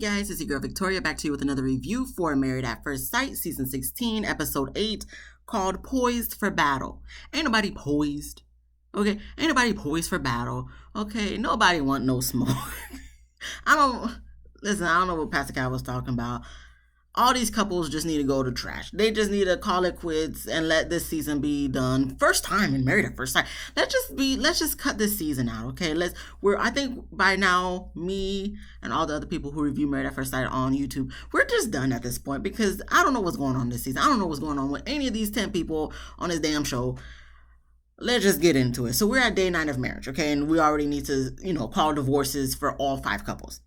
guys, it's your girl Victoria back to you with another review for Married at First Sight, Season 16, Episode 8, called Poised for Battle. Ain't nobody poised, okay? Ain't nobody poised for battle, okay? Nobody want no smoke. I don't know what Pastor Cal was talking about. All these couples just need to go to trash. They just need to call it quits and let this season be done. First time in Married at First Sight. Let's just cut this season out, okay? I think by now, me and all the other people who review Married at First Sight on YouTube, we're just done at this point because I don't know what's going on this season. I don't know what's going on with any of these 10 people on this damn show. Let's just get into it. So we're at day 9 of marriage, okay? And we already need to, call divorces for all 5 couples.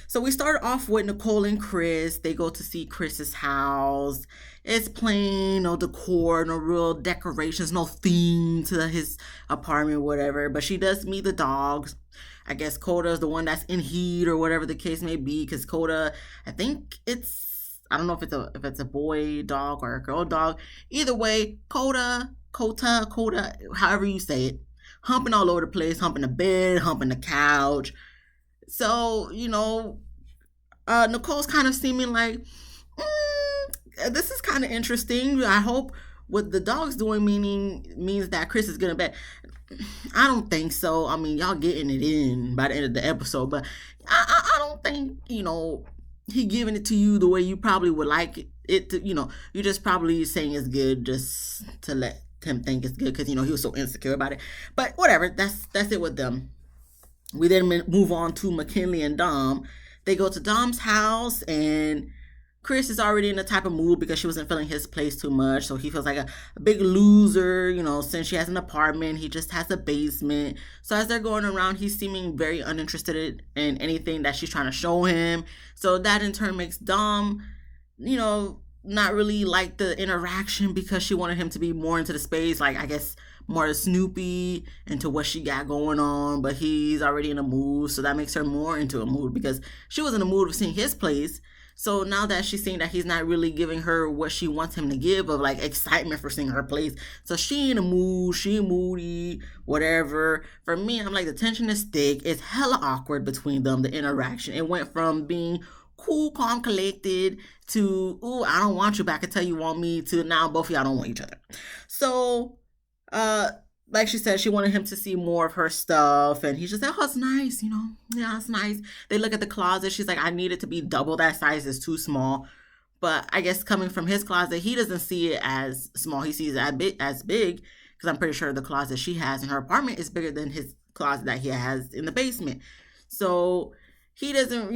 So we start off with Nicole and Chris. They go to see Chris's house. It's plain, no decor, no real decorations, no theme to his apartment, whatever. But she does meet the dogs. I guess Coda's the one that's in heat or whatever the case may be. Because Coda, I don't know if it's a boy dog or a girl dog. Either way, Coda, however you say it, humping all over the place, humping the bed, humping the couch. So, Nicole's kind of seeming like, this is kind of interesting. I hope what the dog's doing means that Chris is going to bet. I don't think so. I mean, y'all getting it in by the end of the episode, but I don't think, he giving it to you the way you probably would like it to, you're just probably saying it's good just to let him think it's good because, he was so insecure about it. But whatever, that's it with them. We then move on to McKinley and Dom. They go to Dom's house and Chris is already in the type of mood because she wasn't feeling his place too much. So he feels like a big loser, since she has an apartment, he just has a basement. So as they're going around, he's seeming very uninterested in anything that she's trying to show him. So that in turn makes Dom, not really like the interaction because she wanted him to be more into the space, like I guess more Snoopy into what she got going on, but he's already in a mood, so that makes her more into a mood because she was in a mood of seeing his place. So now that she's seeing that he's not really giving her what she wants him to give of like excitement for seeing her place, so she in a mood, she moody, whatever. For me, I'm like, the tension is thick. It's hella awkward between them, the interaction. It went from being cool, calm, collected to, ooh, I don't want you back until you want me, to now both of y'all don't want each other. So, like she said, she wanted him to see more of her stuff, and he's just like, oh, it's nice, yeah, it's nice. They look at the closet. She's like, I need it to be double that size. It's too small. But I guess coming from his closet, he doesn't see it as small. He sees it as big, because I'm pretty sure the closet she has in her apartment is bigger than his closet that he has in the basement. So he doesn't,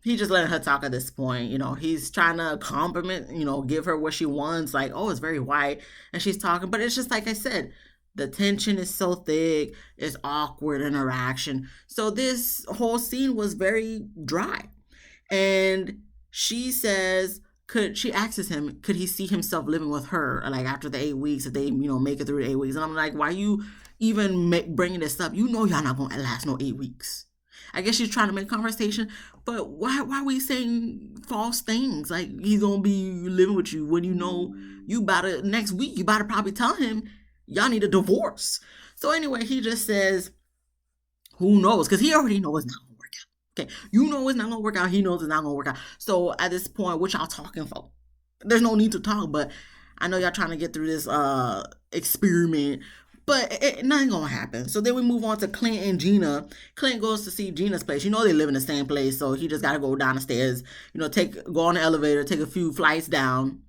he just letting her talk at this point. He's trying to compliment, give her what she wants. Like, oh, it's very white. And she's talking. But it's just like I said, the tension is so thick. It's awkward interaction. So this whole scene was very dry. And she says, she asks him, could he see himself living with her, like after the 8 weeks, if they, make it through the 8 weeks? And I'm like, why you even bringing this up? Y'all not going to last no 8 weeks. I guess she's trying to make conversation, but why are we saying false things? Like, he's going to be living with you when next week, you about to probably tell him y'all need a divorce. So anyway, he just says, who knows? Because he already knows it's not going to work out. Okay, it's not going to work out. He knows it's not going to work out. So at this point, what y'all talking for? There's no need to talk, but I know y'all trying to get through this experiment. But nothing gonna happen. So then we move on to Clint and Gina. Clint goes to see Gina's place. They live in the same place, so he just gotta go down the stairs. Go on the elevator, take a few flights down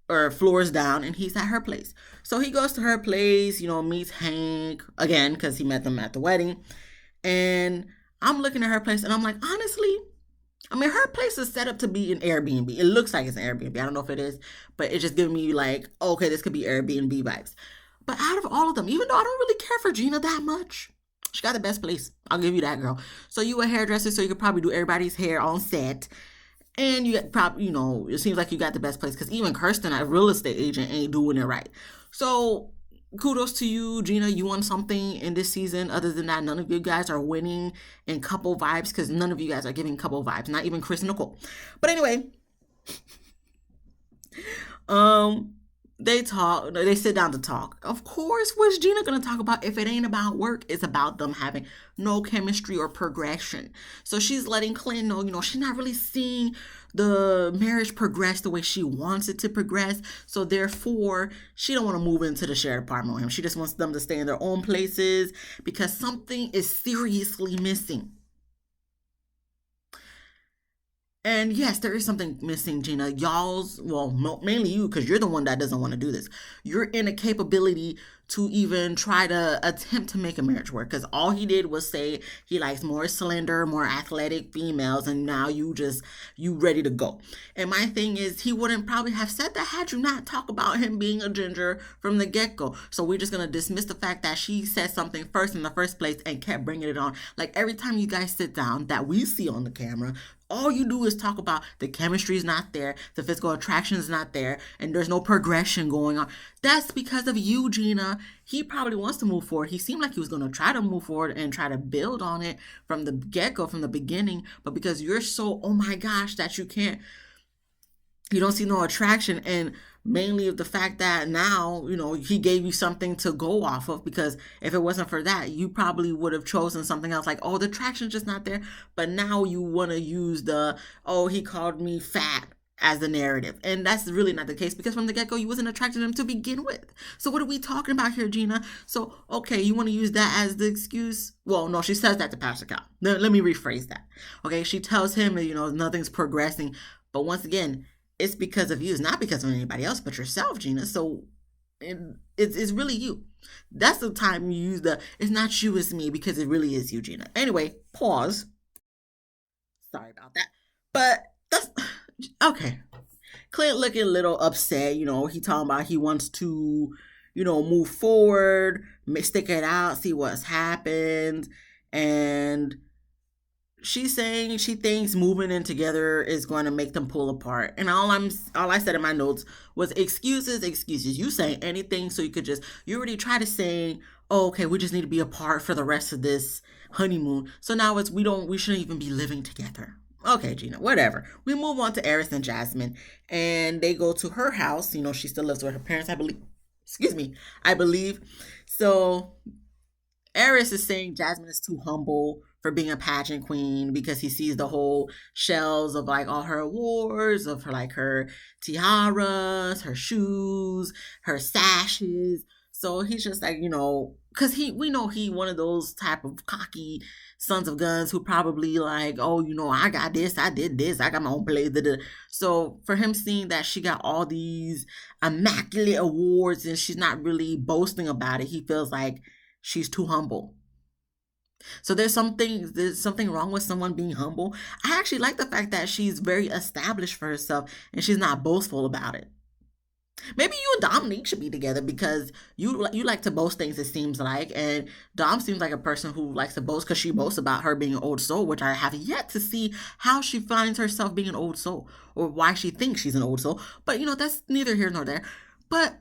or floors down, and he's at her place. So he goes to her place. Meets Hank again because he met them at the wedding. And I'm looking at her place, and I'm like, honestly, her place is set up to be an Airbnb. It looks like it's an Airbnb. I don't know if it is, but it's just giving me like, okay, this could be Airbnb vibes. But out of all of them, even though I don't really care for Gina that much, she got the best place. I'll give you that, girl. So you a hairdresser, so you could probably do everybody's hair on set. And you probably, it seems like you got the best place because even Kirsten, a real estate agent, ain't doing it right. So kudos to you, Gina. You won something in this season. Other than that, none of you guys are winning in couple vibes because none of you guys are giving couple vibes. Not even Chris and Nicole. But anyway, They talk, they sit down to talk. Of course, what's Gina gonna talk about if it ain't about work? It's about them having no chemistry or progression. So she's letting Clint know, she's not really seeing the marriage progress the way she wants it to progress. So therefore, she don't want to move into the shared apartment with him. She just wants them to stay in their own places because something is seriously missing. And yes, there is something missing, Gina. Y'all's, well, mainly you, because you're the one that doesn't want to do this. You're in a capability to even try to attempt to make a marriage work. Because all he did was say he likes more slender, more athletic females, and now you ready to go. And my thing is, he wouldn't probably have said that had you not talk about him being a ginger from the get go. So we're just gonna dismiss the fact that she said something first in the first place and kept bringing it on. Like every time you guys sit down that we see on the camera, all you do is talk about the chemistry is not there, the physical attraction is not there, and there's no progression going on. That's because of you, Gina. He probably wants to move forward. He seemed like he was going to try to move forward and try to build on it from the get go, from the beginning. But because you're so, oh my gosh, that you don't see no attraction, and mainly of the fact that now he gave you something to go off of, because if it wasn't for that you probably would have chosen something else, like, oh, the attraction's just not there. But now you want to use the, oh, he called me fat as the narrative, and that's really not the case, because from the get-go you wasn't attracted to him to begin with. So what are we talking about here, Gina? So okay, you want to use that as the excuse? Well, no, she says that to Pastor Cal. Let me rephrase that. Okay, she tells him nothing's progressing, but once again, it's because of you. It's not because of anybody else but yourself, Gina. So it's really you. That's the time you use the, it's not you, it's me, because it really is you, Gina. Anyway, pause. Sorry about that. But that's okay. Clint looking a little upset. He talking about he wants to, move forward, stick it out, see what's happened. And she's saying she thinks moving in together is going to make them pull apart. And all I said in my notes was excuses. You say anything so you already try to say, oh, okay, we just need to be apart for the rest of this honeymoon. So now we shouldn't even be living together. Okay, Gina, whatever. We move on to Eris and Jasmine, and they go to her house. She still lives with her parents, I believe. Excuse me, I believe. So Eris is saying Jasmine is too humble for being a pageant queen, because he sees the whole shelves of like all her awards, of her tiaras, her shoes, her sashes. So he's just like, because we know he one of those type of cocky sons of guns who probably like, oh, I got this, I did this, I got my own place. So for him seeing that she got all these immaculate awards and she's not really boasting about it, he feels like she's too humble. So there's something wrong with someone being humble. I actually like the fact that she's very established for herself and she's not boastful about it. Maybe you and Dominique should be together, because you like to boast things, it seems like, and Dom seems like a person who likes to boast, because she boasts about her being an old soul, which I have yet to see how she finds herself being an old soul or why she thinks she's an old soul. But that's neither here nor there. But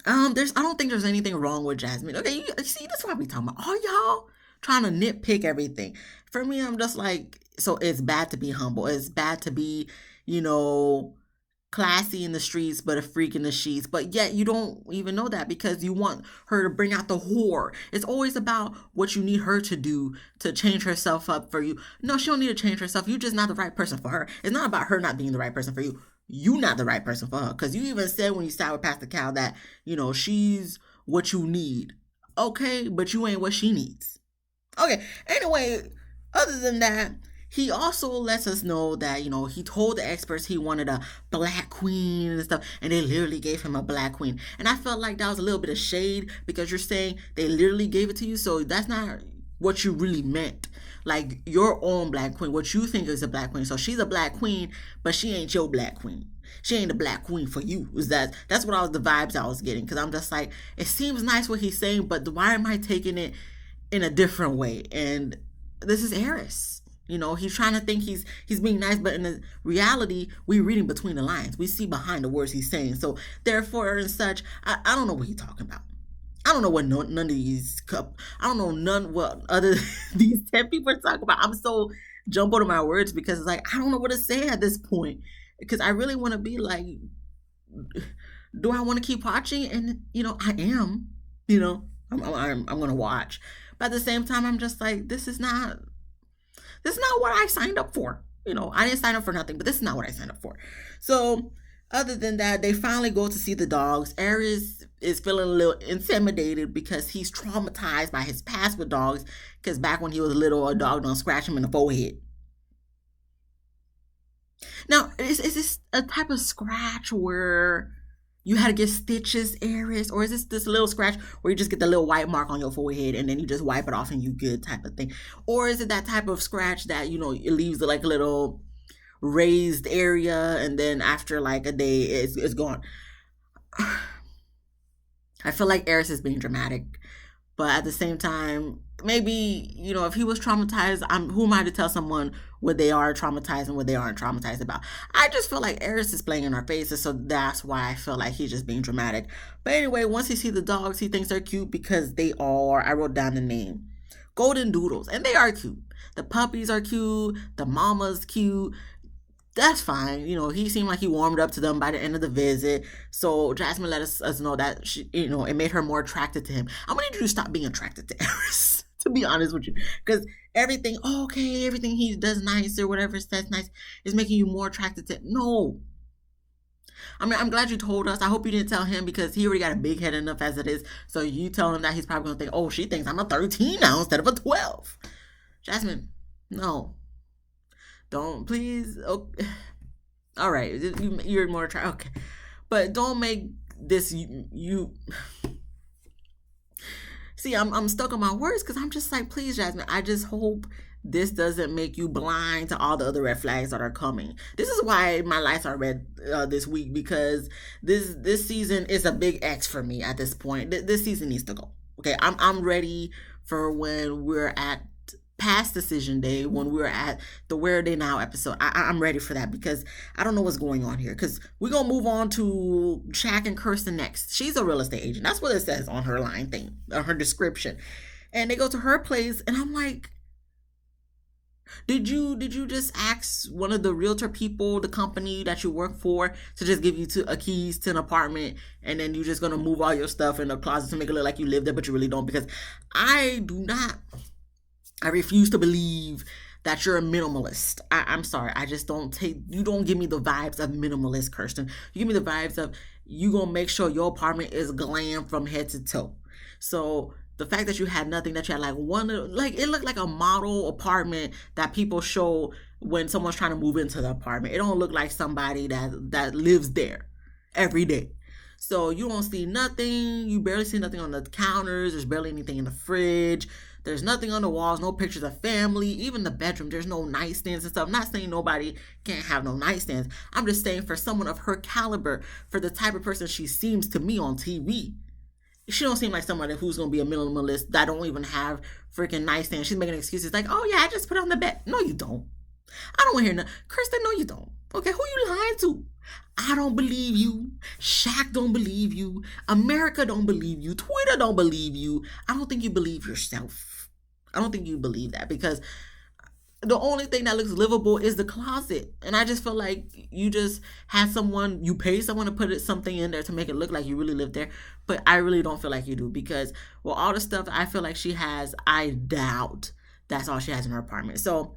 I don't think there's anything wrong with Jasmine. Okay, you see, that's what we talking about. All y'all trying to nitpick everything. For me, I'm just like, so it's bad to be humble. It's bad to be, classy in the streets, but a freak in the sheets. But yet you don't even know that, because you want her to bring out the whore. It's always about what you need her to do to change herself up for you. No, she don't need to change herself. You're just not the right person for her. It's not about her not being the right person for you. You not the right person for her, because you even said when you sat with Pastor Cal that she's what you need. Okay, but you ain't what she needs. Okay, anyway, other than that, he also lets us know that he told the experts he wanted a black queen and stuff, and they literally gave him a black queen. And I felt like that was a little bit of shade, because you're saying they literally gave it to you, so that's not what you really meant. Like your own black queen, what you think is a black queen. So she's a black queen, but she ain't your black queen. She ain't a black queen for you. That's what I was the vibes I was getting, because I'm just like, it seems nice what he's saying, but why am I taking it in a different way? And this is Eris. He's trying to think he's being nice, but in the reality, we're reading between the lines. We see behind the words he's saying. So therefore and such, I don't know what he's talking about. I don't know what none of these I don't know none what other these 10 people are talking about. I'm so jumbled in my words, because it's like I don't know what to say at this point, because I really want to be like, Do I want to keep watching? And I am. You know, I'm gonna watch. But at the same time, I'm just like, this is not what I signed up for. I didn't sign up for nothing, but this is not what I signed up for. So, other than that, they finally go to see the dogs. Aries is feeling a little intimidated because he's traumatized by his past with dogs. Because back when he was little, a dog done scratch him in the forehead. Now, is this a type of scratch where you had to get stitches, Aries, or is this little scratch where you just get the little white mark on your forehead and then you just wipe it off and you good type of thing, or is it that type of scratch that it leaves like a little raised area and then after like a day it's gone? I feel like Aries is being dramatic. But at the same time, maybe, if he was traumatized, who am I to tell someone what they are traumatized and what they aren't traumatized about? I just feel like Eris is playing in our faces, so that's why I feel like he's just being dramatic. But anyway, once he sees the dogs, he thinks they're cute because they are, I wrote down the name, Golden Doodles, and they are cute. The puppies are cute, the mama's cute, that's fine. He seemed like he warmed up to them by the end of the visit. So Jasmine let us know that it made her more attracted to him. I'm gonna need you to stop being attracted to Eris, to be honest with you, because everything, everything he does nice or whatever says nice is making you more attracted to. No, I mean, I'm glad you told us. I hope you didn't tell him because he already got a big head enough as it is. So you tell him that he's probably gonna think, oh, she thinks I'm a 13 now instead of a 12. Jasmine, no. Don't please. Oh, all right, you're more okay, but don't make this you. See, I'm stuck on my words because I'm just like, please, Jasmine. I just hope this doesn't make you blind to all the other red flags that are coming. This is why my lights are red this week because this season is a big X for me at this point. This season needs to go. Okay, I'm ready for when we're at past decision day, when we're at the Where Are They Now episode. I'm ready for that because I don't know what's going on here. Because we're going to move on to Shaq and Kirsten next. She's a real estate agent. That's what it says on her line thing, on her description. And they go to her place and I'm like, did you just ask one of the realtor people, the company that you work for, to just give you a keys to an apartment and then you're just going to move all your stuff in the closet to make it look like you live there, but you really don't? Because I refuse to believe that you're a minimalist. I'm sorry. I just you don't give me the vibes of minimalist, Kirsten. You give me the vibes of you gonna make sure your apartment is glam from head to toe. So the fact that you had nothing, that you had it looked like a model apartment that people show when someone's trying to move into the apartment. It don't look like somebody that lives there every day. So you don't see nothing. You barely see nothing on the counters. There's barely anything in the fridge. There's nothing on the walls, no pictures of family, even the bedroom. There's no nightstands and stuff. I'm not saying nobody can't have no nightstands. I'm just saying for someone of her caliber, for the type of person she seems to me on TV, she don't seem like somebody who's going to be a minimalist that don't even have freaking nightstands. She's making excuses like, oh yeah, I just put it on the bed. No, you don't. I don't want to hear nothing. Kirsten, no, you don't. Okay, who you lying to? I don't believe you. Shaq don't believe you. America don't believe you. Twitter don't believe you. I don't think you believe yourself. I don't think you believe that because the only thing that looks livable is the closet. And I just feel like you just had you pay someone to put something in there to make it look like you really live there. But I really don't feel like you do because, well, all the stuff I feel like she has, I doubt that's all she has in her apartment. So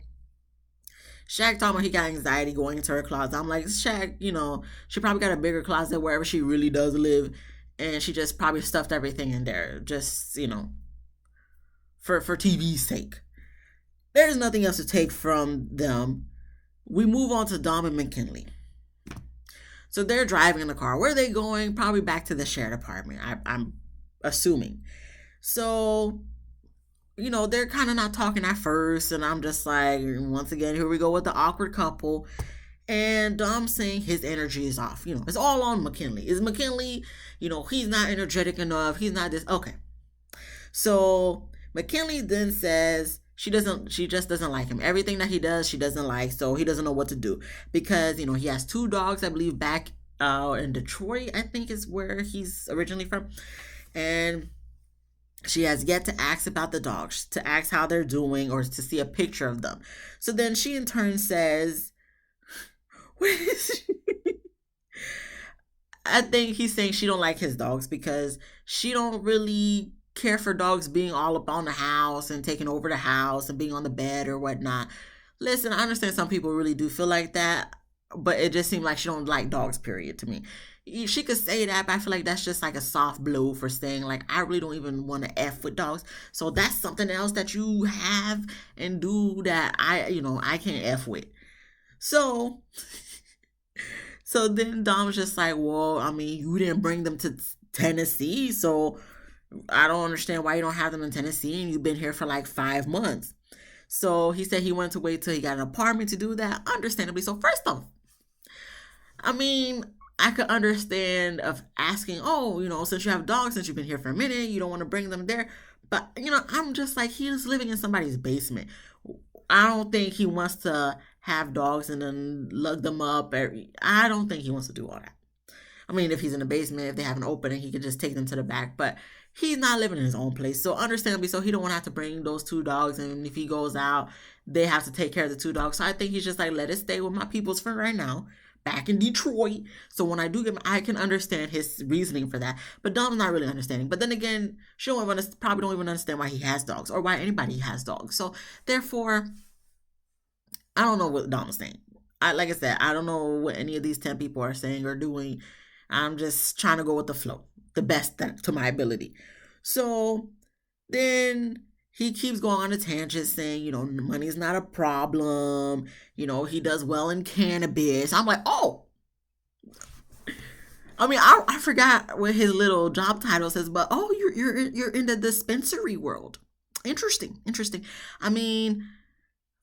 Shaq talking about he got anxiety going into her closet. I'm like, Shaq, she probably got a bigger closet wherever she really does live. And she just probably stuffed everything in there. Just, for TV's sake. There's nothing else to take from them. We move on to Dom and McKinley. So they're driving in the car. Where are they going? Probably back to the shared apartment, I'm assuming. So they're kind of not talking at first. And I'm just like, once again, here we go with the awkward couple. And Dom saying his energy is off. It's all on McKinley. Is McKinley, he's not energetic enough. He's not this. Okay. So McKinley then says she just doesn't like him. Everything that he does, she doesn't like. So he doesn't know what to do. Because, he has 2 dogs, I believe, back in Detroit, I think is where he's originally from. And she has yet to ask about the dogs, to ask how they're doing or to see a picture of them. So then she in turn says, I think he's saying she don't like his dogs because she don't really care for dogs being all up on the house and taking over the house and being on the bed or whatnot. Listen, I understand some people really do feel like that, but it just seemed like she don't like dogs, period, to me. She could say that, but I feel like that's just like a soft blow for saying like I really don't even want to f with dogs. So that's something else that you have and do that I can't f with. So so then Dom's just like, well, I mean, you didn't bring them to Tennessee, so I don't understand why you don't have them in Tennessee, and you've been here for like 5 months. So he said he wanted to wait till he got an apartment to do that, understandably. So first off, I mean, I could understand of asking, oh, since you have dogs, since you've been here for a minute, you don't want to bring them there. But, I'm just like, he's living in somebody's basement. I don't think he wants to have dogs and then lug them up. I don't think he wants to do all that. I mean, if he's in the basement, if they have an opening, he could just take them to the back. But he's not living in his own place. So understandably, so he don't want to have to bring those two dogs. And if he goes out, they have to take care of the two dogs. So I think he's just like, let it stay with my peoples for right now, back in Detroit. So when I do get, I can understand his reasoning for that. But Dom's not really understanding. But then again, she probably don't even understand why he has dogs or why anybody has dogs. So therefore, I don't know what Dom is saying. Like I said, I don't know what any of these 10 people are saying or doing. I'm just trying to go with the flow, the best to my ability. So then he keeps going on a tangent saying, money's not a problem. He does well in cannabis. I'm like, oh. I mean, I forgot what his little job title says, but oh, you're in the dispensary world. Interesting. I mean,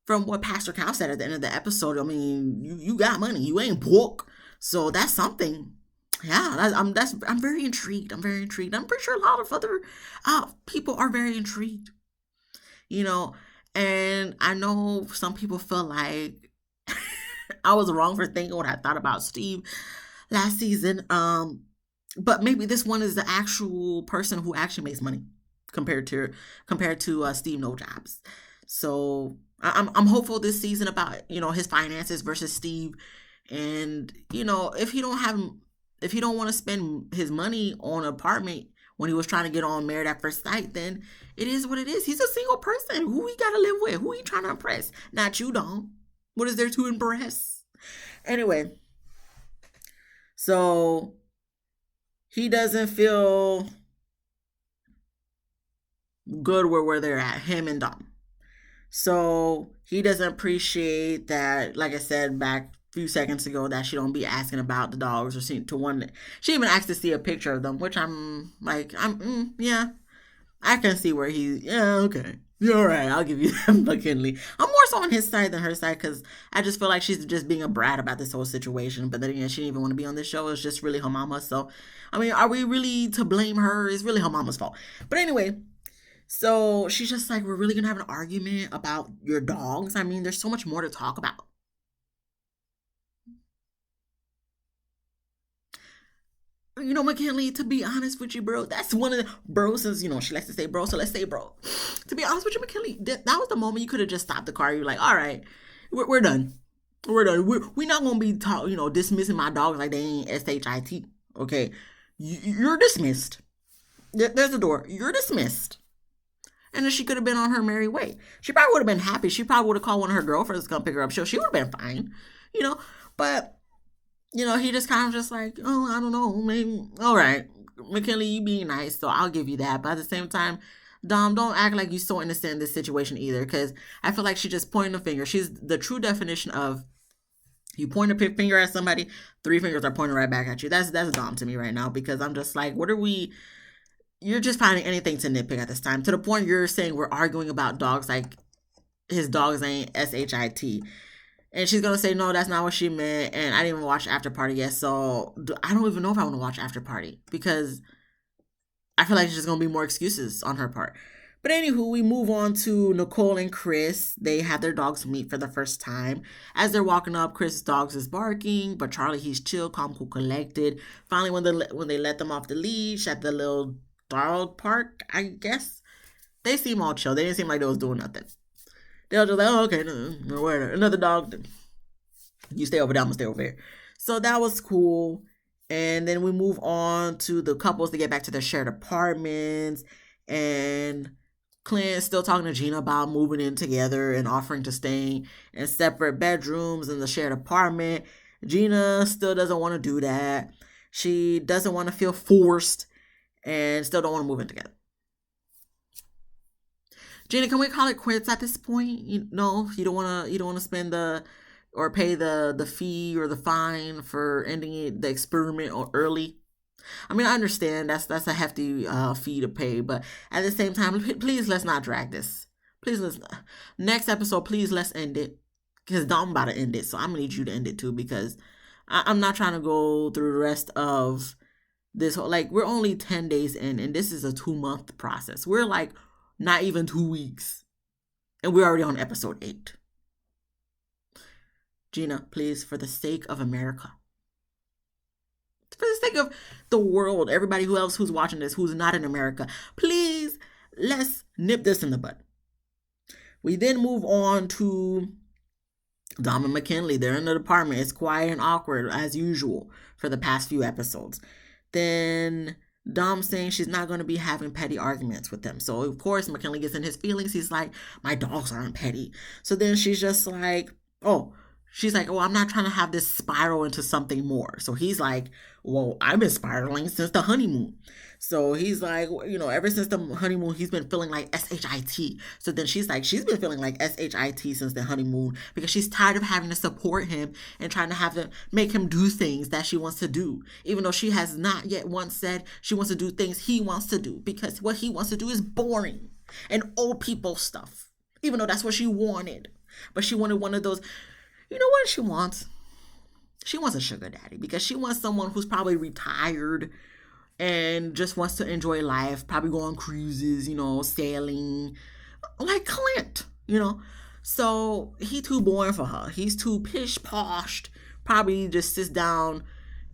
from what Pastor Cal said at the end of the episode, I mean, you got money, you ain't broke, so that's something. Yeah, I'm very intrigued. I'm pretty sure a lot of other people are very intrigued. And I know some people feel like I was wrong for thinking what I thought about Steve last season. But maybe this one is the actual person who actually makes money compared to Steve No Jobs. So I'm hopeful this season about his finances versus Steve, and if he don't want to spend his money on an apartment when he was trying to get on Married at First Sight, then it is what it is. He's a single person. Who he got to live with? Who he trying to impress? Not you, Dom. What is there to impress? Anyway, so he doesn't feel good where they're at, him and Dom. So he doesn't appreciate that, like I said back few seconds ago, that she don't be asking about the dogs or she even asked to see a picture of them, which I'm like, yeah, I can see where okay, you're all right, I'll give you that. McKinley, I'm more so on his side than her side, because I just feel like she's just being a brat about this whole situation. But then again, she didn't even want to be on this show. It's just really her mama. So I mean, are we really to blame her? It's really her mama's fault. But anyway, so she's just like, we're really gonna have an argument about your dogs? I mean, there's so much more to talk about. McKinley, to be honest with you, bro, that's one of the bro, since she likes to say bro, so let's say bro. To be honest with you, McKinley, that was the moment you could have just stopped the car. You're like, all right, we're done. We're done. We're not gonna be dismissing my dogs like they ain't shit. Okay, you're dismissed. There's the door. You're dismissed. And then she could have been on her merry way. She probably would have been happy. She probably would have called one of her girlfriends to come pick her up. She would have been fine, But he just kind of just like, oh, I don't know, maybe, all right, McKinley, you being nice, so I'll give you that. But at the same time, Dom, don't act like you're so innocent in this situation either, because I feel like she's just pointing a finger. She's the true definition of, you point a finger at somebody, 3 fingers are pointing right back at you. That's Dom to me right now, because I'm just like, you're just finding anything to nitpick at this time, to the point you're saying we're arguing about dogs like his dogs ain't shit. And she's gonna say, no, that's not what she meant. And I didn't even watch After Party yet, so I don't even know if I want to watch After Party, because I feel like there's just gonna be more excuses on her part. But anywho, we move on to Nicole and Chris. They have their dogs meet for the first time. As they're walking up, Chris' dogs is barking, but Charlie, he's chill, calm, cool, collected. Finally, when they let them off the leash at the little dog park, I guess, they seem all chill. They didn't seem like they was doing nothing. They were just like, oh, okay, no, whatever. Another dog, you stay over there, I'm gonna stay over here. So that was cool. And then we move on to the couples to get back to their shared apartments. And Clint's still talking to Gina about moving in together and offering to stay in separate bedrooms in the shared apartment. Gina still doesn't want to do that. She doesn't want to feel forced and still don't want to move in together. Gina, can we call it quits at this point? No, you don't want to spend the or pay the fee or the fine for ending the experiment early. I mean, I understand that's a hefty fee to pay, but at the same time, please let's not drag this. Please let's next episode. Please let's end it because Dom about to end it, so I'm gonna need you to end it too because I'm not trying to go through the rest of this whole like we're only 10 days in, and this is a 2 month process. We're like not even 2 weeks, and we're already on episode 8. Gina, please, for the sake of America, for the sake of the world, everybody who else who's watching this who's not in America, please let's nip this in the bud. We then move on to Dom and McKinley. They're in the department. It's quiet and awkward as usual for the past few episodes. Then Dom saying she's not going to be having petty arguments with them. So of course McKinley gets in his feelings. He's like, my dogs aren't petty. So then she's just like, oh, she's like, oh, I'm not trying to have this spiral into something more. So he's like, well, I've been spiraling since the honeymoon. So he's like, ever since the honeymoon, he's been feeling like SHIT. So then she's like, she's been feeling like SHIT since the honeymoon because she's tired of having to support him and trying to have to make him do things that she wants to do. Even though she has not yet once said she wants to do things he wants to do because what he wants to do is boring and old people stuff. Even though that's what she wanted. But she wanted one of those. You know what she wants? She wants a sugar daddy because she wants someone who's probably retired and just wants to enjoy life, probably go on cruises, sailing, like Clint. So he too boring for her. He's too pish-poshed, probably just sits down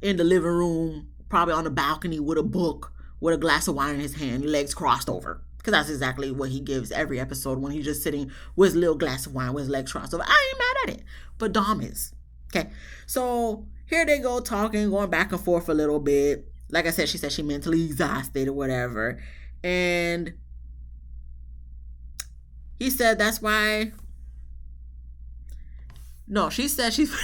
in the living room, probably on the balcony with a book, with a glass of wine in his hand, legs crossed over. Because that's exactly what he gives every episode when he's just sitting with his little glass of wine with his legs crossed over. I ain't mad at it. But Dom is. Okay. So here they go talking, going back and forth a little bit. Like I said, she said she mentally exhausted or whatever. And he said that's why. No, she said she's.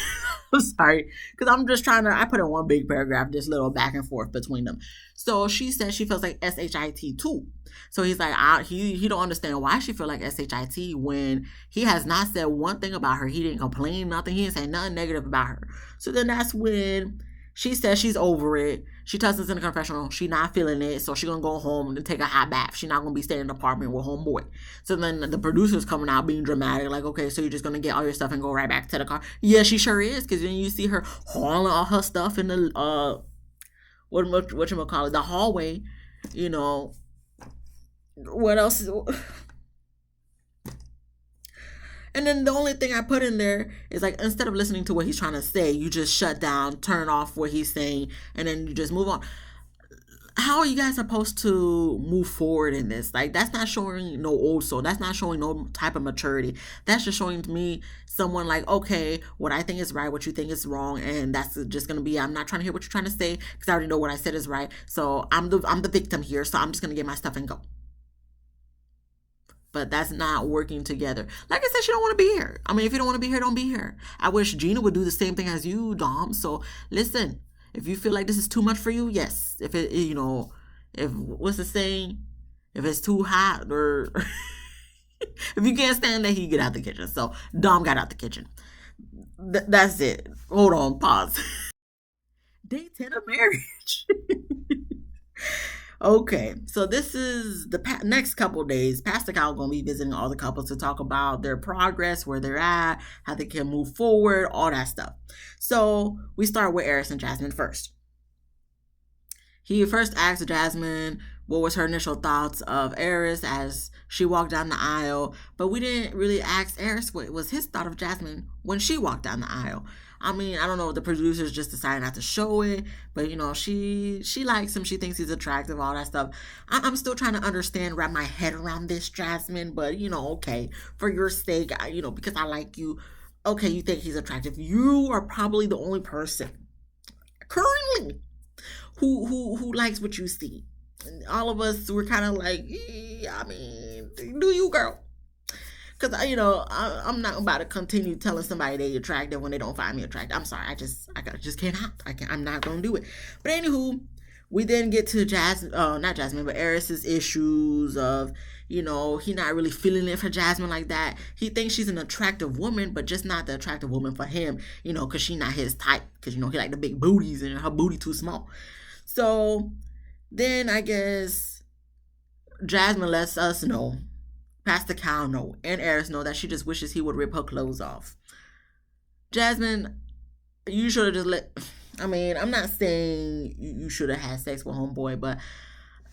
I'm sorry, because I'm just trying to. I put in one big paragraph, this little back and forth between them. So she said she feels like SHIT too. So he's like, he don't understand why she feel like SHIT when he has not said one thing about her. He didn't complain nothing. He didn't say nothing negative about her. So then that's when she says she's over it. She tells us in the confessional she not feeling it, so she gonna go home and take a hot bath. She not gonna be staying in the apartment with homeboy. So then the producer's coming out being dramatic, like, okay, so you're just gonna get all your stuff and go right back to the car. Yeah, she sure is, because then you see her hauling all her stuff in the whatchamacallit, the hallway. What else is. And then the only thing I put in there is like, instead of listening to what he's trying to say, you just shut down, turn off what he's saying, and then you just move on. How are you guys supposed to move forward in this? Like, that's not showing no old soul. That's not showing no type of maturity. That's just showing to me someone like, okay, what I think is right, what you think is wrong, and that's just gonna be, I'm not trying to hear what you're trying to say because I already know what I said is right. So I'm the victim here. So I'm just gonna get my stuff and go. But that's not working together. Like I said, she don't want to be here. I mean, if you don't want to be here, don't be here. I wish Gina would do the same thing as you, Dom. So listen, if you feel like this is too much for you, yes. If it, if what's the saying? If it's too hot or if you can't stand that, he get out the kitchen. So Dom got out the kitchen. That's it. Hold on, pause. Day 10 of marriage. Okay, so this is the next couple days. Pastor Kyle gonna be visiting all the couples to talk about their progress, where they're at, how they can move forward, all that stuff. So we start with Eris and Jasmine first. He first asked Jasmine what was her initial thoughts of Eris as she walked down the aisle, but we didn't really ask Eris what was his thought of Jasmine when she walked down the aisle. I mean, I don't know if the producers just decided not to show it, but she likes him. She thinks he's attractive, all that stuff. I'm still trying to understand, wrap my head around this, Jasmine, but okay, for your sake, because I like you, okay, you think he's attractive. You are probably the only person currently who likes what you see. And all of us were kind of like, I mean, do you, girl? Because I'm not about to continue telling somebody they attractive when they don't find me attractive. I'm sorry, just cannot. I'm not gonna do it. But anywho, we then get to Jasmine, not Jasmine, but Eris's issues of, he not really feeling it for Jasmine like that. He thinks she's an attractive woman, but just not the attractive woman for him, because she not his type. Because, he like the big booties and her booty too small. So then I guess Jasmine lets us know, Pastor Cal know, and Eris know that she just wishes he would rip her clothes off. Jasmine, you should have just I'm not saying you should have had sex with homeboy, but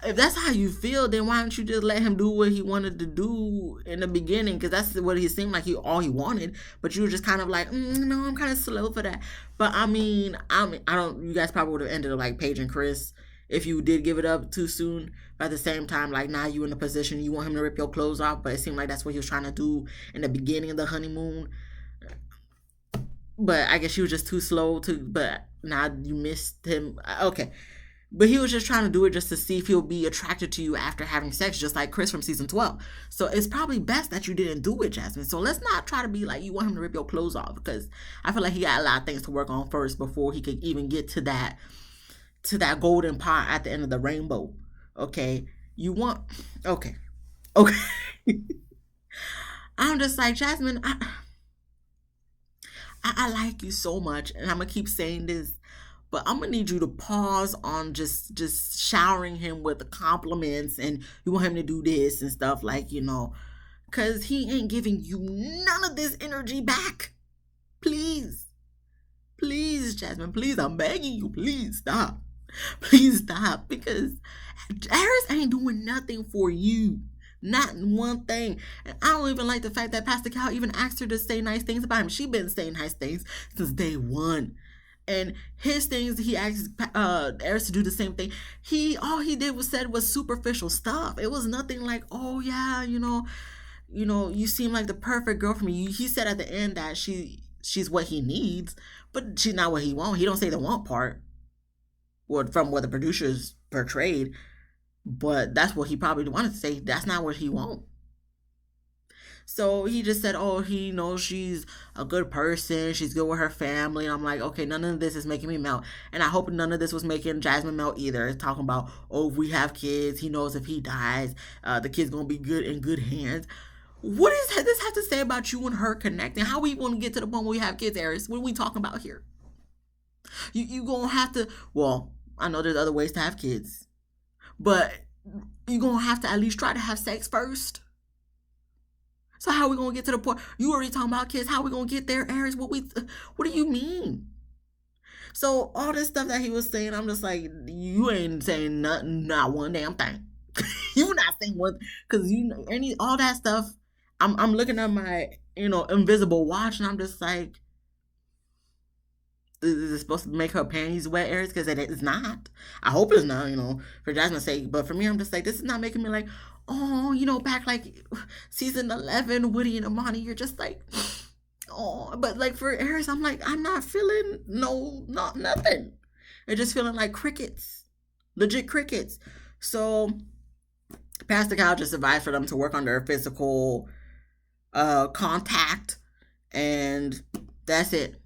if that's how you feel, then why don't you just let him do what he wanted to do in the beginning? Because that's what he seemed like all he wanted. But you were just kind of like, no, I'm kind of slow for that. But I don't. You guys probably would have ended up like Paige and Chris if you did give it up too soon. But at the same time, like now you in a position you want him to rip your clothes off, but it seemed like that's what he was trying to do in the beginning of the honeymoon. But I guess she was just too slow to. But now you missed him. Okay. But he was just trying to do it just to see if he'll be attracted to you after having sex, just like Chris from season 12. So it's probably best that you didn't do it, Jasmine. So let's not try to be like you want him to rip your clothes off, because I feel like he got a lot of things to work on first before he could even get to that golden part at the end of the rainbow. Okay. Okay. Okay. I'm just like, Jasmine, I like you so much, and I'm gonna keep saying this, but I'm gonna need you to pause on just showering him with compliments, and you want him to do this and stuff, like, cause he ain't giving you none of this energy back. Please, Jasmine, please, I'm begging you, please stop. Please stop, because Aris ain't doing nothing for you. Not one thing. And I don't even like the fact that Pastor Cal even asked her to say nice things about him. She been saying nice things since day one. And his things, he asked Eris to do the same thing. All he did was superficial stuff. It was nothing like, oh yeah, you seem like the perfect girl for me. He said at the end that she's what he needs, but she's not what he wants. He don't say the want part, or from what the producers portrayed, but that's what he probably wanted to say. That's not what he wants. So he just said, oh, he knows she's a good person. She's good with her family. And I'm like, okay, none of this is making me melt. And I hope none of this was making Jasmine melt either. It's talking about, oh, if we have kids, he knows if he dies, the kid's going to be good in good hands. What does this have to say about you and her connecting? How are we going to get to the point where we have kids, Aris? What are we talking about here? You going to have to, well, I know there's other ways to have kids, but you're going to have to at least try to have sex first. So how are we going to get to the point? You already talking about kids. How are we going to get there, Aries? What do you mean? So all this stuff that he was saying, I'm just like, you ain't saying nothing, not one damn thing. You not saying one, because all that stuff. I'm looking at my invisible watch, and I'm just like, is it supposed to make her panties wet, Aries? Because it is not. I hope it's not, for Jasmine's sake. But for me, I'm just like, this is not making me like, oh, back like season 11, Woody and Amani, you're just like, oh. But like for Aries, I'm like, I'm not feeling nothing. I'm just feeling like crickets, legit crickets. So Pastor Cal just advised for them to work on their physical contact, and that's it.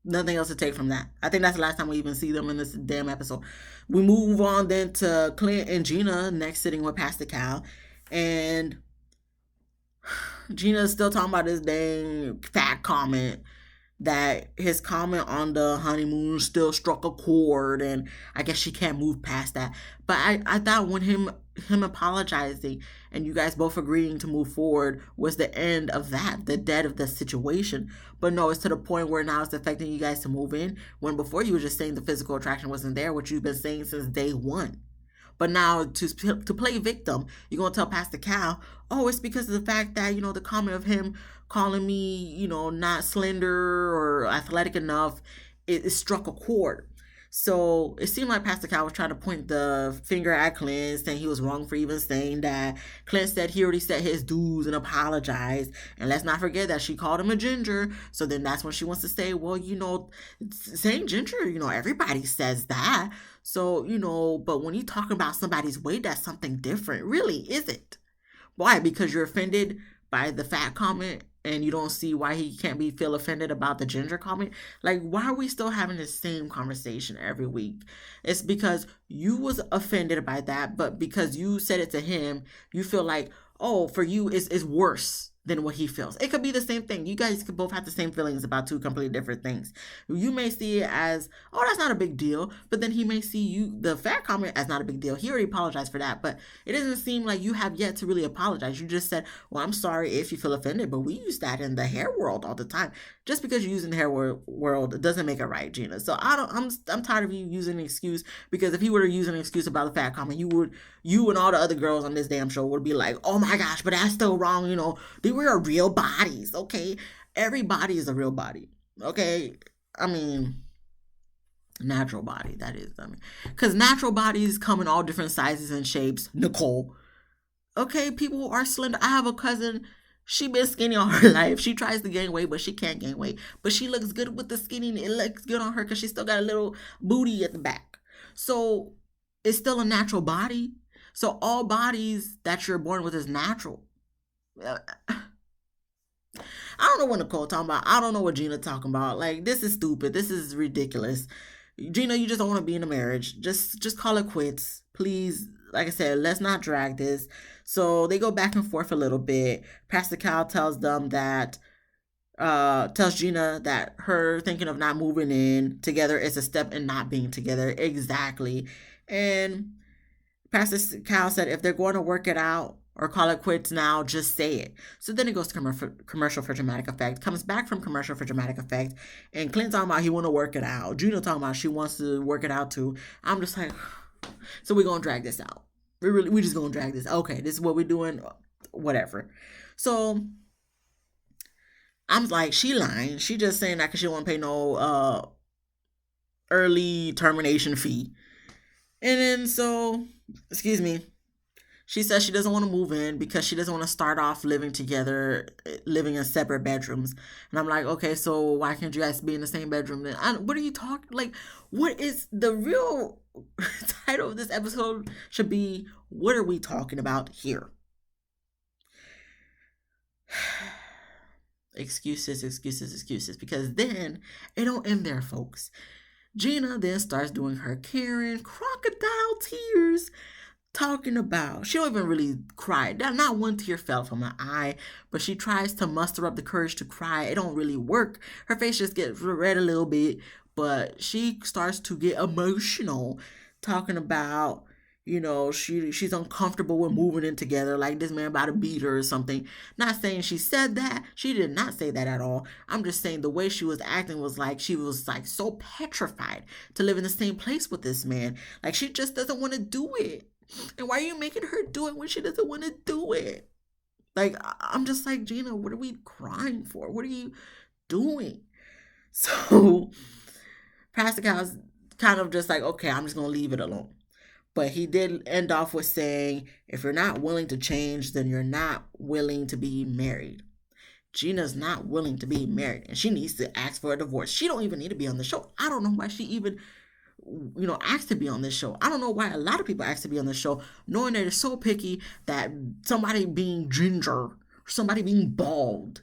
Nothing else to take from that. I think that's the last time we even see them in this damn episode. We move on then to Clint and Gina next, sitting with Pastor Cal, and Gina's still talking about this dang fat comment, that his comment on the honeymoon still struck a chord, and I guess she can't move past that. But I thought when him apologizing and you guys both agreeing to move forward was the end of that, the dead of the situation. But no, it's to the point where now it's affecting you guys to move in, when before you were just saying the physical attraction wasn't there, which you've been saying since day one. But now to play victim, you're going to tell Pastor Cal, oh, it's because of the fact that, the comment of him calling me, not slender or athletic enough, it struck a chord. So it seemed like Pastor Cal was trying to point the finger at Clint, saying he was wrong for even saying that. Clint said he already said his dues and apologized. And let's not forget that she called him a ginger. So then that's when she wants to say, well, saying ginger, everybody says that. So, but when you talk about somebody's weight, that's something different. Really, is it? Why? Because you're offended by the fat comment and you don't see why he can't be feel offended about the ginger comment. Like, why are we still having the same conversation every week? It's because you was offended by that, but because you said it to him, you feel like, oh, for you it's worse than what he feels. It could be the same thing. You guys could both have the same feelings about two completely different things. You may see it as, oh, that's not a big deal, but then he may see the fat comment as not a big deal. He already apologized for that, but it doesn't seem like you have yet to really apologize. You just said, well, I'm sorry if you feel offended, but we use that in the hair world all the time. Just because you're using the hair world, it doesn't make it right, Gina. So I'm tired of you using an excuse, because if you were to use an excuse about the fat comment, you and all the other girls on this damn show would be like, oh my gosh, but that's still wrong. We are real bodies, okay? Every body is a real body, okay? I mean, natural body, that is. Because natural bodies come in all different sizes and shapes, Nicole. Okay, people are slender. I have a cousin. She been skinny all her life. She tries to gain weight, but she can't gain weight. But she looks good with the skinny. It looks good on her because she still got a little booty at the back. So it's still a natural body. So all bodies that you're born with is natural. I don't know what Nicole talking about. I don't know what Gina talking about. Like, this is stupid. This is ridiculous. Gina, you just don't want to be in a marriage. Just call it quits. Please, like I said, let's not drag this. So they go back and forth a little bit. Pastor Cal tells them that tells Gina that her thinking of not moving in together is a step in not being together. Exactly. And Pastor Cal said if they're going to work it out or call it quits now, just say it. So then it goes to commercial for dramatic effect. Comes back from commercial for dramatic effect. And Clint talking about he want to work it out. Gina talking about she wants to work it out too. I'm just like, so we're going to drag this out. We just going to drag this. Okay, this is what we're doing. Whatever. So I'm like, she lying. She just saying that because she don't want to pay no early termination fee. And then so, excuse me, she says she doesn't want to move in because she doesn't want to start off living together, living in separate bedrooms. And I'm like, okay, so why can't you guys be in the same bedroom then? What are you talking? Like, what is the real title of this episode should be, what are we talking about here? Excuses, excuses, excuses. Because then it don't end there, folks. Gina then starts doing her Karen crocodile tears, talking about, she don't even really cry. Not one tear fell from her eye, but she tries to muster up the courage to cry. It don't really work. Her face just gets red a little bit, but she starts to get emotional, talking about, she's uncomfortable with moving in together, like this man about to beat her or something. Not saying she said that. She did not say that at all. I'm just saying the way she was acting was like she was like so petrified to live in the same place with this man. Like she just doesn't want to do it. And why are you making her do it when she doesn't want to do it? Like, I'm just like, Gina, what are we crying for? What are you doing? So Pastor Cal's kind of just like, okay, I'm just going to leave it alone. But he did end off with saying, if you're not willing to change, then you're not willing to be married. Gina's not willing to be married, and she needs to ask for a divorce. She don't even need to be on the show. I don't know why she even, asked to be on this show. I don't know why a lot of people ask to be on this show, knowing they're so picky that somebody being ginger or somebody being bald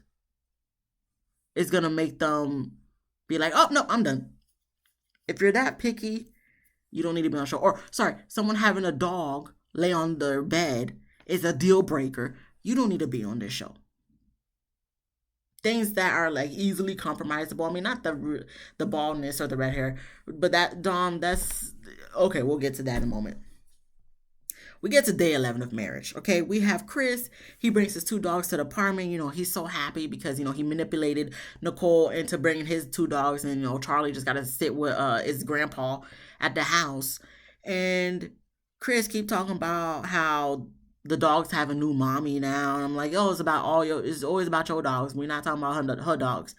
is going to make them be like, oh, no, I'm done. If you're that picky, you don't need to be on the show. Or, sorry, someone having a dog lay on their bed is a deal breaker. You don't need to be on this show. Things that are like easily compromisable. I mean, not the baldness or the red hair, but that's okay. We'll get to that in a moment. We get to day 11 of marriage. Okay, we have Chris. He brings his two dogs to the apartment. He's so happy because he manipulated Nicole into bringing his two dogs, and Charlie just got to sit with his grandpa at the house. And Chris keep talking about how the dogs have a new mommy now. And I'm like, it's always about your dogs. We're not talking about her dogs.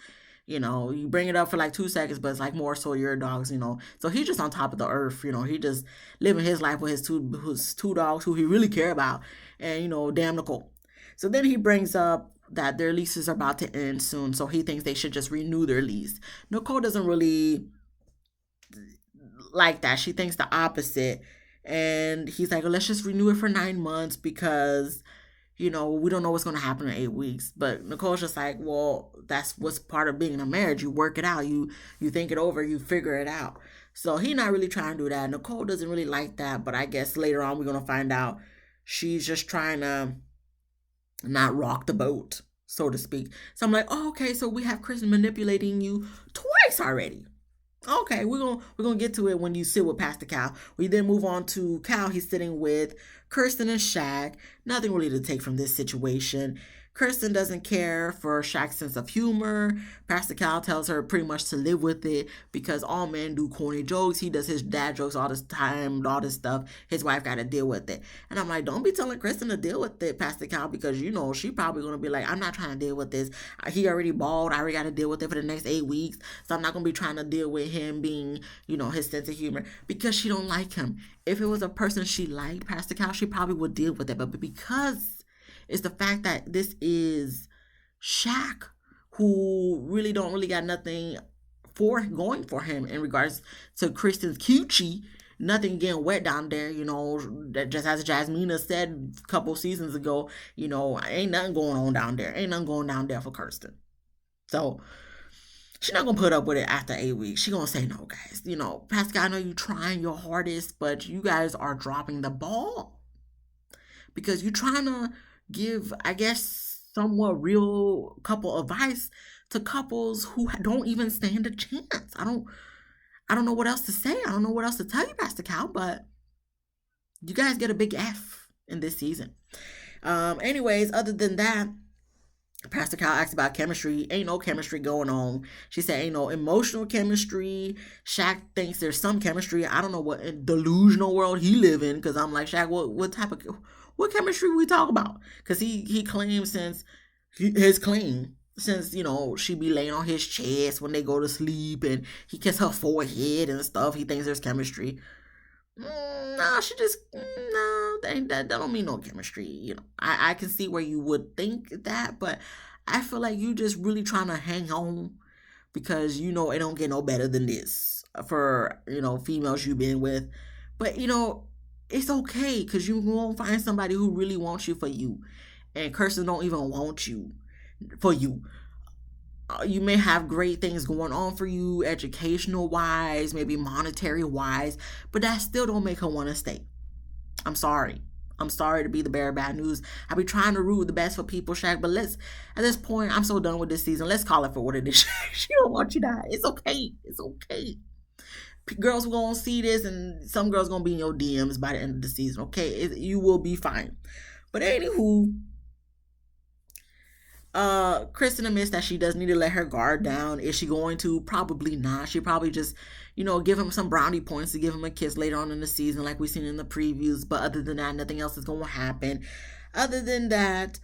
You bring it up for like 2 seconds, but it's like more so your dogs. So he's just on top of the earth. He just living his life with his two dogs who he really care about, and damn Nicole. So then he brings up that their leases are about to end soon, so he thinks they should just renew their lease. Nicole doesn't really like that. She thinks the opposite. And he's like, well, let's just renew it for 9 months because, we don't know what's going to happen in 8 weeks. But Nicole's just like, well, that's what's part of being in a marriage. You work it out. You think it over. You figure it out. So he's not really trying to do that. Nicole doesn't really like that. But I guess later on we're going to find out she's just trying to not rock the boat, so to speak. So I'm like, oh, okay, so we have Kristen manipulating you twice already. Okay, we're gonna get to it when you sit with Pastor Cal. We then move on to Cal. He's sitting with Kirsten and Shaq. Nothing really to take from this situation. Kirsten doesn't care for Shaq's sense of humor. Pastor Cal tells her pretty much to live with it because all men do corny jokes. He does his dad jokes all this time, all this stuff. His wife got to deal with it. And I'm like, don't be telling Kristen to deal with it, Pastor Cal, because she probably going to be like, I'm not trying to deal with this. He already bald. I already got to deal with it for the next 8 weeks. So I'm not going to be trying to deal with him being, his sense of humor because she don't like him. If it was a person she liked, Pastor Cal, she probably would deal with it. But because it's the fact that this is Shaq, who really don't really got nothing for going for him in regards to Kristen's coochie. Nothing getting wet down there, that just as Jasmina said a couple seasons ago, ain't nothing going on down there. Ain't nothing going down there for Kirsten. So she's not gonna put up with it after 8 weeks. She gonna say no, guys. Pascal, I know you trying your hardest, but you guys are dropping the ball because you're trying to give, I guess, somewhat real couple advice to couples who don't even stand a chance. I don't know what else to say. I don't know what else to tell you, Pastor Cal, but you guys get a big F in this season. Anyways, other than that, Pastor Cal asked about chemistry. Ain't no chemistry going on. She said ain't no emotional chemistry. Shaq thinks there's some chemistry. I don't know what delusional world he live in, because I'm like, Shaq, what type of what chemistry we talk about? Because he claims his claim since she be laying on his chest when they go to sleep and he kiss her forehead and stuff. He thinks there's chemistry. No, she just no. That don't mean no chemistry. I can see where you would think that, but I feel like you just really trying to hang on because it don't get no better than this for females you've been with. But it's okay because you won't find somebody who really wants you for you, and Kirsten don't even want you for you. You may have great things going on for you, educational wise, maybe monetary wise, but that still don't make her want to stay. I'm sorry. I'm sorry to be the bearer of bad news. I be trying to root the best for people, Shaq, but at this point, I'm so done with this season. Let's call it for what it is. She don't want you to die. It's okay. It's okay. Girls gonna see this, and some girls gonna be in your DMs by the end of the season. Okay, you will be fine. But anywho, Kristen admits that she does need to let her guard down. Is she going to? Probably not. She probably just, give him some brownie points to give him a kiss later on in the season, like we've seen in the previews. But other than that, nothing else is going to happen. Other than that,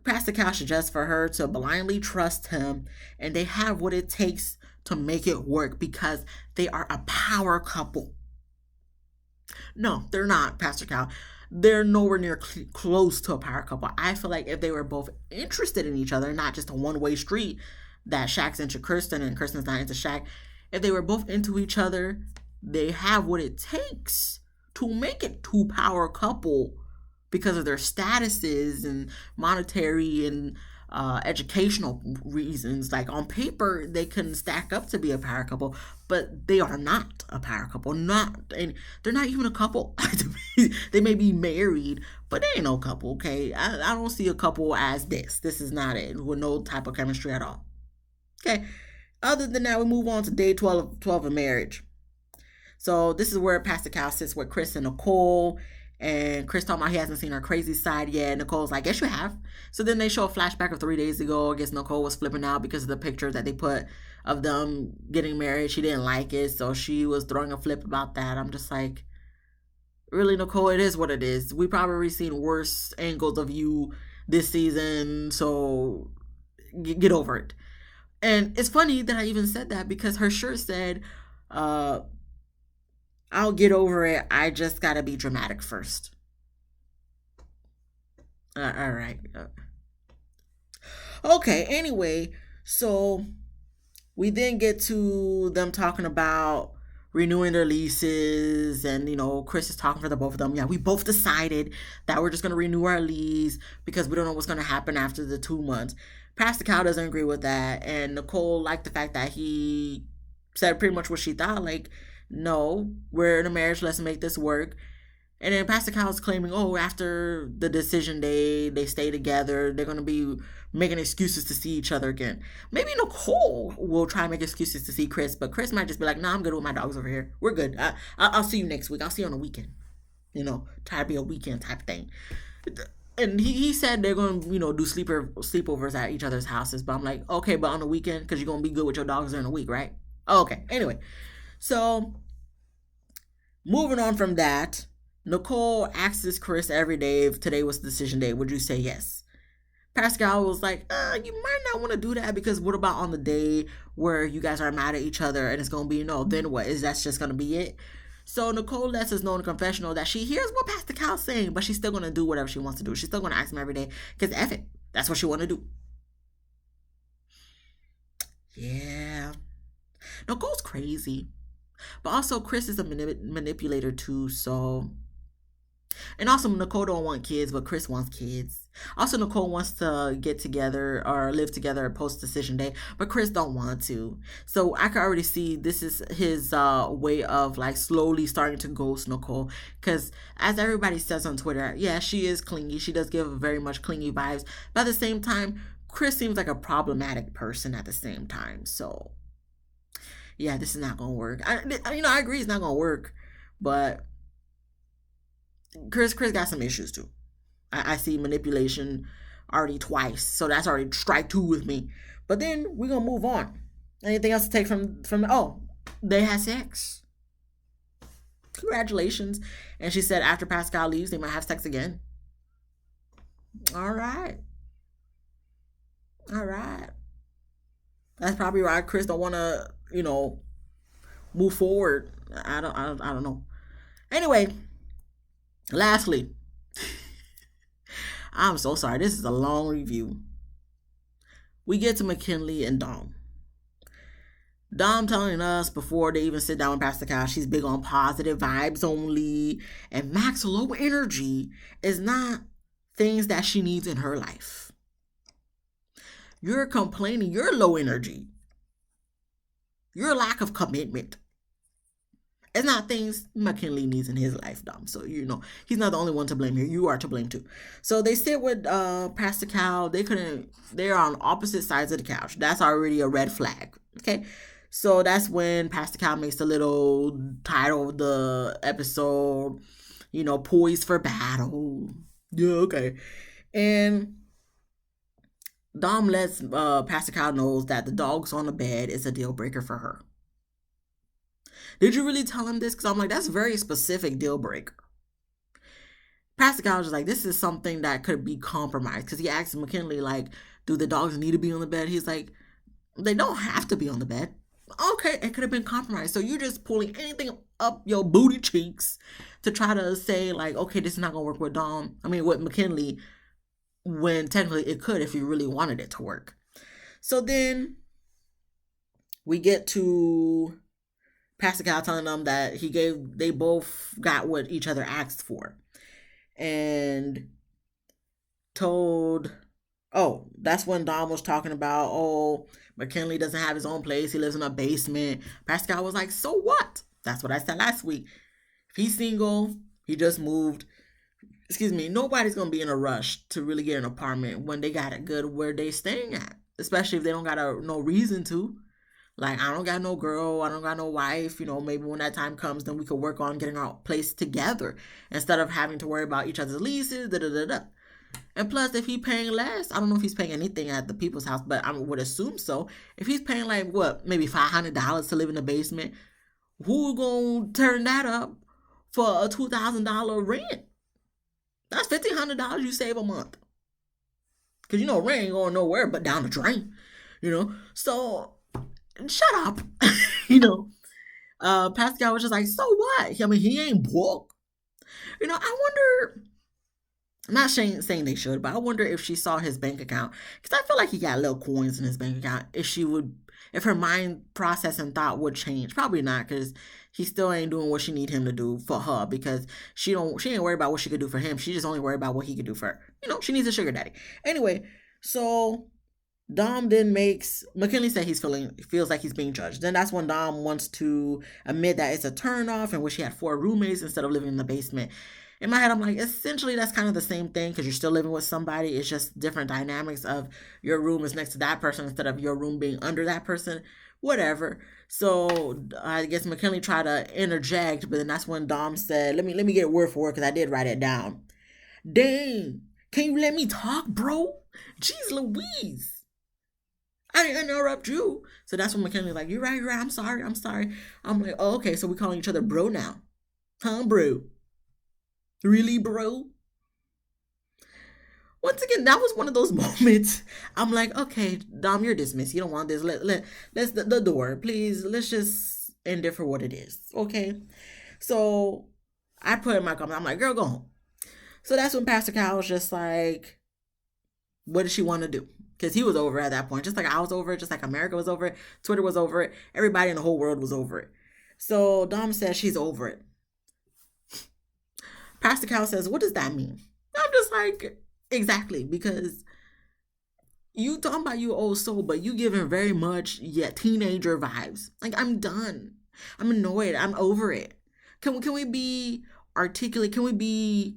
Pastor Cal suggests for her to blindly trust him, and they have what it takes to make it work because they are a power couple. No, they're not, Pastor Cal. They're nowhere near close to a power couple. I feel like if they were both interested in each other, not just a one-way street that Shaq's into Kirsten and Kirsten's not into Shaq, if they were both into each other, they have what it takes to make it two power couple because of their statuses and monetary and educational reasons. Like on paper, they couldn't stack up to be a power couple, but they are not a power couple. And they're not even a couple. They may be married, but they ain't no couple. Okay, I don't see a couple as this. This is not it with no type of chemistry at all. Okay. Other than that, we move on to day 12 of marriage. So this is where Pastor Cal sits with Chris and Nicole. And Chris talking about he hasn't seen her crazy side yet. Nicole's like, yes, you have. So then they show a flashback of 3 days ago. I guess Nicole was flipping out because of the picture that they put of them getting married. She didn't like it, so she was throwing a flip about that. I'm just like, really, Nicole, it is what it is. We probably seen worse angles of you this season, so get over it. And it's funny that I even said that because her shirt said, uh, I'll get over it. I just gotta be dramatic first. All right. Okay, anyway, so we then get to them talking about renewing their leases, and Chris is talking for the both of them. Yeah, we both decided that we're just going to renew our lease because we don't know what's going to happen after the 2 months. Pastor Cal doesn't agree with that, and Nicole liked the fact that he said pretty much what she thought, like, no, we're in a marriage, let's make this work. And then Pastor Kyle's claiming, oh, after the decision day, they stay together. They're going to be making excuses to see each other again. Maybe Nicole will try and make excuses to see Chris, but Chris might just be like, nah, I'm good with my dogs over here. We're good. I'll see you next week. I'll see you on the weekend. Try to be a weekend type thing. And he said they're going to, do sleepovers at each other's houses. But I'm like, okay, but on the weekend, because you're going to be good with your dogs during the week, right? Okay. Anyway, so moving on from that, Nicole asks Chris every day if today was the decision day. Would you say yes? Pascal was like, you might not want to do that because what about on the day where you guys are mad at each other and it's going to be no, then what? Is that just going to be it? So Nicole lets us know in the confessional that she hears what Pastor Cal's saying, but she's still going to do whatever she wants to do. She's still going to ask him every day because F it. That's what she want to do. Yeah. Nicole's crazy. But also Chris is a manipulator too, so... And also Nicole don't want kids, but Chris wants kids. Also Nicole wants to get together or live together post decision day, but Chris don't want to. So I can already see this is his way of like slowly starting to ghost Nicole. Because as everybody says on Twitter, yeah, she is clingy. She does give very much clingy vibes. But at the same time, Chris seems like a problematic person at the same time. So yeah, this is not gonna work. I agree it's not gonna work, but Chris got some issues too. I see manipulation already twice, so that's already strike two with me. But then we're gonna move on. Anything else to take from? Oh, they had sex. Congratulations. And she said after Pascal leaves, they might have sex again. All right, all right. That's probably why Chris don't want to, move forward. I don't know. Anyway, lastly, I'm so sorry. This is a long review. We get to McKinley and Dom. Dom telling us before they even sit down with Pastor Kyle, she's big on positive vibes only. And Mac's low energy is not things that she needs in her life. You're complaining, you're low energy. Your lack of commitment. It's not things McKinley needs in his life, Dom. So, he's not the only one to blame here. You are to blame too. So they sit with Pastor Cal. They're on opposite sides of the couch. That's already a red flag. Okay. So that's when Pastor Cal makes the little title of the episode, poised for battle. Yeah, okay. And Dom lets Pastor Cal knows that the dogs on the bed is a deal breaker for her. Did you really tell him this? Because I'm like, that's a very specific deal breaker. Pastor Cal was like, this is something that could be compromised. Because he asked McKinley, like, do the dogs need to be on the bed? He's like, they don't have to be on the bed. Okay, it could have been compromised. So you're just pulling anything up your booty cheeks to try to say, like, okay, this is not going to work with McKinley, when technically it could if you really wanted it to work. So then we get to Pastor Cal telling them that they both got what each other asked for. And that's when Dom was talking about, McKinley doesn't have his own place. He lives in a basement. Pastor Cal was like, so what? That's what I said last week. If he's single, he just moved. Nobody's going to be in a rush to really get an apartment when they got it good where they staying at. Especially if they don't got no reason to. Like, I don't got no girl, I don't got no wife, maybe when that time comes, then we could work on getting our place together instead of having to worry about each other's leases, da-da-da-da. And plus, if he's paying less, I don't know if he's paying anything at the people's house, but I would assume so. If he's paying like, maybe $500 to live in the basement, who gonna turn that up for a $2,000 rent? That's $1,500 you save a month. Because, rent ain't going nowhere but down the drain. So shut up. you know. Pascal was just like, so what? I mean, he ain't broke. I wonder. I'm not saying they should, but I wonder if she saw his bank account because I feel like he got little coins in his bank account. If her mind process and thought would change, probably not because he still ain't doing what she need him to do for her because she ain't worried about what she could do for him. She just only worried about what he could do for her. She needs a sugar daddy. Anyway, so Dom then makes McKinley say feels like he's being judged. Then that's when Dom wants to admit that it's a turnoff and wish he had 4 roommates instead of living in the basement. In my head, I'm like, essentially that's kind of the same thing because you're still living with somebody. It's just different dynamics of your room is next to that person instead of your room being under that person. Whatever. So I guess McKinley tried to interject, but then that's when Dom said, "Let me get word for word because I did write it down." Dang, can you let me talk, bro? Jeez Louise. I didn't interrupt you. So that's when McKinley's like, you're right. I'm sorry. I'm like, oh, okay, so we calling each other bro now. Huh, bro? Really, bro? Once again, that was one of those moments. I'm like, okay, Dom, you're dismissed. You don't want this. Let's the door, please. Let's just end it for what it is. Okay. So I put in my comment, I'm like, girl, go home. So that's when Pastor Cal was just like, what does she want to do? Because he was over at that point, just like I was over it, just like America was over it, Twitter was over it, everybody in the whole world was over it. So Dom says she's over it. Pastor Cal says, what does that mean? I'm just like, exactly, because you talking about you old soul, but you giving very much teenager vibes. Like, I'm done. I'm annoyed. I'm over it. Can we be articulate? Can we be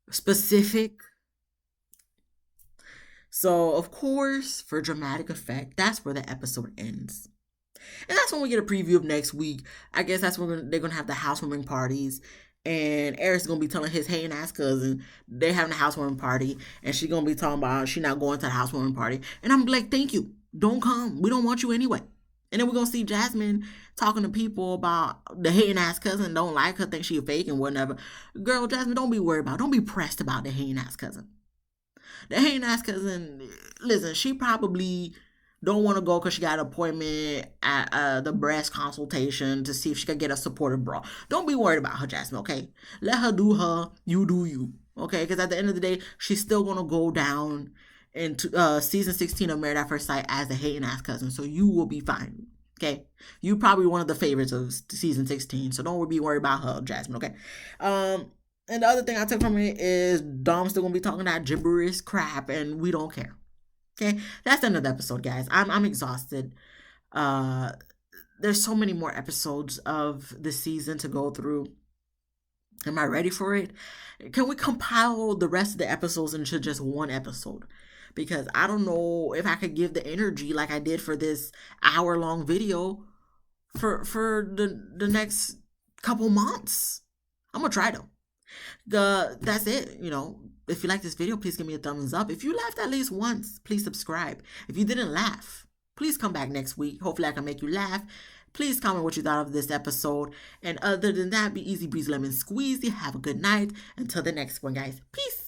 specific? So, of course, for dramatic effect, that's where the episode ends. And that's when we get a preview of next week. I guess that's when they're going to have the housewarming parties. And Eric's going to be telling his hating ass cousin they're having a housewarming party. And she's going to be talking about she not going to the housewarming party. And I'm like, thank you. Don't come. We don't want you anyway. And then we're going to see Jasmine talking to people about the hating ass cousin. Don't like her, think she fake and whatever. Girl, Jasmine, don't be worried about it. Don't be pressed about the hating ass cousin. The hating ass cousin, listen, she probably don't want to go because she got an appointment at the breast consultation to see if she can get a supportive bra. Don't be worried about her, Jasmine, okay? Let her do her, you do you, okay? Because at the end of the day, she's still going to go down into season 16 of Married at First Sight as a hating ass cousin, so you will be fine, okay? You probably one of the favorites of season 16, so don't be worried about her, Jasmine, okay? And the other thing I took from it is Dom's still gonna be talking that gibberish crap, and we don't care. Okay, that's the end of the episode, guys. I'm exhausted. There's so many more episodes of the season to go through. Am I ready for it? Can we compile the rest of the episodes into just one episode? Because I don't know if I could give the energy like I did for this hour-long video for the next couple months. I'm gonna try though. That's it. If you like this video, please give me a thumbs up. If you laughed at least once, please subscribe. If you didn't laugh, please come back next week. Hopefully I can make you laugh. Please comment what you thought of this episode. And other than that, be easy breezy lemon squeezy. Have a good night. Until the next one, guys. Peace.